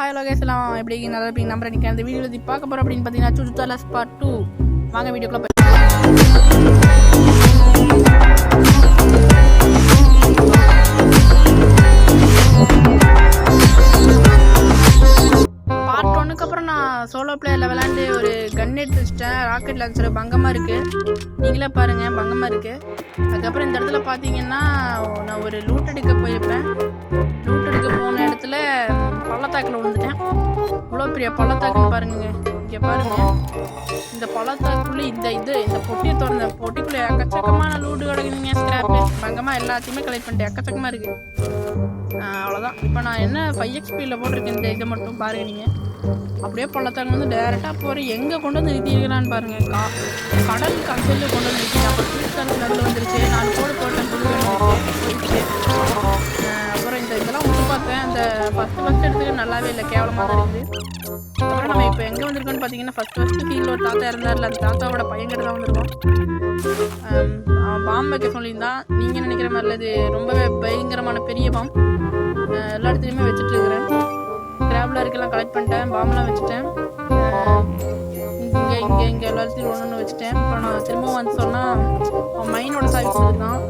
Hi Lokesh எல்லாம் எப்படி நல்லா இருப்பீங்க நம்புறேன். நீங்கள் அந்த வீடியோவில் பார்க்க போகிறோம் அப்படின்னு பார்த்தீங்கன்னா சுற்றுலா பார்ட் 2 வாங்க வீடியோக்குள்ள போய் பார்ட் 1க்கு அப்புறம் நான் சோலோ பிளேயரில் விளாண்டு ஒரு கன் எடுத்து வச்சிட்டேன். ராக்கெட் லான்ச்சர் பங்கமாக இருக்குது, நீங்களே பாருங்கள் பங்கமாக இருக்குது. அதுக்கப்புறம் இந்த இடத்துல பார்த்தீங்கன்னா நான் ஒரு லூட் எடுக்க போயிருப்பேன். லூட் எடுக்க போன இடத்துல பள்ளத்தாக்கில் விழுந்துட்டேன். இவ்வளோ பெரிய பள்ளத்தாக்குன்னு பாருங்க, இங்கே பாருங்க. இந்த பள்ளத்தாக்குள்ளே இந்த பொட்டியை திறந்த பொட்டிக்குள்ளே எக்கச்சக்கமான லூடு கிடக்குதுங்க. ஸ்கிராப்பு பங்கமாக எல்லாத்தையுமே கலெக்ட் பண்ணிட்டேன், எக்கச்சக்கமாக இருக்குது. அவ்வளோதான். இப்போ நான் என்ன 5XPயில் போட்டிருக்கேன், இந்த இதை மட்டும் பாருங்க. நீங்கள் அப்படியே பள்ளத்தாக்கு வந்து டேரெக்டாக போகிற எங்கே கொண்டு வந்து நிறுத்திருக்கலான்னு பாருங்கள். கடலுக்கு அந்த சைடில் கொண்டு வந்து நிறுத்தி அப்புறம் ஸ்வீட் நடுவில் வந்துருச்சு. 4 கோடு போட்டேன், போயிடுச்சு. அப்புறம் இதெல்லாம் விட்டு பார்த்தேன். அந்த ஃபஸ்ட்டு எடுத்துக்க நல்லாவே இல்லை, கேவலமாக தான் இருக்குது. அப்புறம் நம்ம இப்போ எங்கே வந்திருக்கோன்னு பார்த்தீங்கன்னா ஃபஸ்ட்டு ஃபீல்டில் ஒரு தாத்தா இருந்தார்ல, அந்த தாத்தாவோட பையன்கிட்ட தான் வந்திருக்கோம். அவன் பாம்பு வைக்க சொல்லியிருந்தான். நீங்கள் நினைக்கிற மாதிரில இது ரொம்பவே பயங்கரமான பெரிய பாம்பு. எல்லா இடத்துலையுமே வச்சுட்டு இருக்கிறேன். கிராப்ல இருக்கலாம் கலெக்ட் பண்ணிட்டேன், பாம்பெலாம் வச்சுட்டேன். இங்கே எல்லா இடத்துலையும் ஒன்று வச்சுட்டேன். அப்புறம் நான் திரும்பவும் வந்து சொன்னால் அவன் மைனோட சாவி கொடுத்துருக்கான்.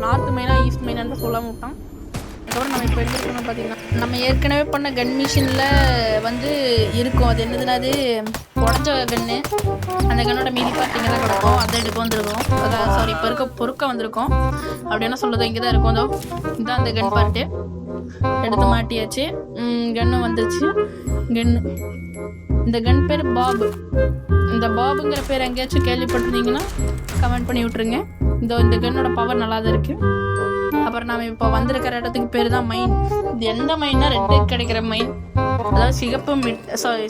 நார்த் மைனா ஈஸ்ட் மைனான்னு தான் சொல்லாமல் விட்டான். அதுக்கப்புறம் நம்ம இப்போ எங்கே இருக்கணும் பார்த்தீங்கன்னா நம்ம ஏற்கனவே பண்ண கன் மிஷினில் வந்து இருக்கும். அது என்னதுன்னா அது உடஞ்ச கன்று. அந்த கன்னோட மீதி பார்த்திங்க தான் கிடக்கும், அதை எடுக்க வந்துருக்கோம். அதான் சாரி பொறுக்க வந்திருக்கோம். அப்படி என்ன சொல்லுதோ இங்கே தான் இருக்கும். அதோ இதுதான் அந்த கன் பார்ட்டு எடுத்து மாட்டியாச்சு. கன்னு வந்துருச்சு. இந்த கன் பேர் பாபு. இந்த பாபுங்கிற பேர் எங்கேயாச்சும் கேள்விப்பட்டிருந்தீங்கன்னா கமெண்ட் பண்ணி விட்ருங்க. இந்த கன்னோட பவர் நல்லா தான் இருக்குது. அப்புறம் நாம் இப்போ வந்திருக்கிற இடத்துக்கு பேர் தான் மைன். இது எந்த மைன்னா ரெட்டு கிடைக்கிற மைன். அதாவது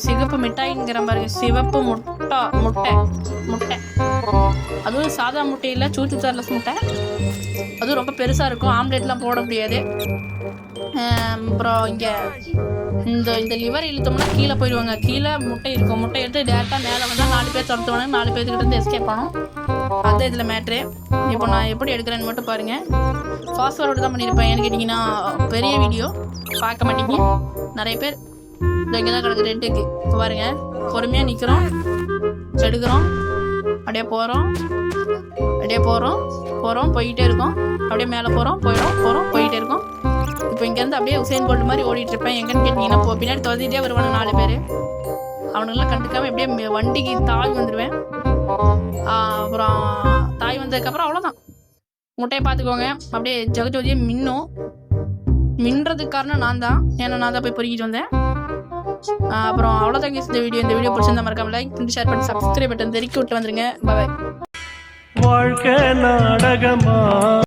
சிகப்பு மிட்டாய்ங்கிற பாருங்க. சிவப்பு முட்டை அதுவும் சாதா முட்டை இல்லை, சூச்சு சார்லஸ் முட்டை. அதுவும் ரொம்ப பெருசாக இருக்கும், ஆம்லேட்லாம் போட முடியாது. அப்புறம் இங்கே இந்த லிவர் இழுத்தோம்னா கீழே போயிடுவாங்க. கீழே முட்டை இருக்கும். முட்டை எடுத்து டேரெக்டாக மேலே வந்தால் 4 பேர் துரத்துவாங்க. 4 பேர்த்துக்கிட்ட இருந்து எஸ்கேப் பண்ணணும். அதுதான் இதில் மேட்ரு. இப்போ நான் எப்படி எடுக்கிறேன்னு மட்டும் பாருங்கள். ஃபாஸ்ட் ஃபார்வர்டு தான் பண்ணியிருப்பேன். ஏன்னு கேட்டிங்கன்னா பெரிய வீடியோ பார்க்க மாட்டீங்க நிறைய பேர். இங்கே தான் கிடக்கு ரெட்டுக்கு. இப்போ பாருங்கள், பொறுமையாக நிற்கிறோம், எடுக்கிறோம், அப்படியே போகிறோம் போய்கிட்டே இருக்கோம். அப்படியே மேலே போகிறோம் போய்கிட்டே இருக்கோம். இப்போ இங்கேருந்து அப்படியே உசேன் போல்ட் மாதிரி ஓடிட்டுருப்பேன். எங்கன்னு கேட்டிங்கன்னா பின்னாடி துரத்திட்டே வருவானு 4 பேர். அவனுங்களாம் கண்டுக்காமல் எப்படியே வண்டிக்கு தாய் வந்துடுவேன். அப்புறம் தாய் வந்ததுக்கப்புறம் அவ்வளோதான். முட்டையை பார்த்துக்கோங்க, அப்படியே ஜெகஜோதியை மின்றதுக்கு காரணம் நான் தான். ஏன்னா நான் தான் போய் பொறுக்கிட்டு வந்தேன். அப்புறம் அவ்வளோதாங்க இந்த வீடியோ பிடிச்சிருந்தா மறக்காம லைக் பண்ணி ஷேர் பண்ணி சப்ஸ்கிரைப் பட்டன் தெரிவிக்க விட்டு வந்துருங்க. பாய். வாழ்க்கை நாடகமா.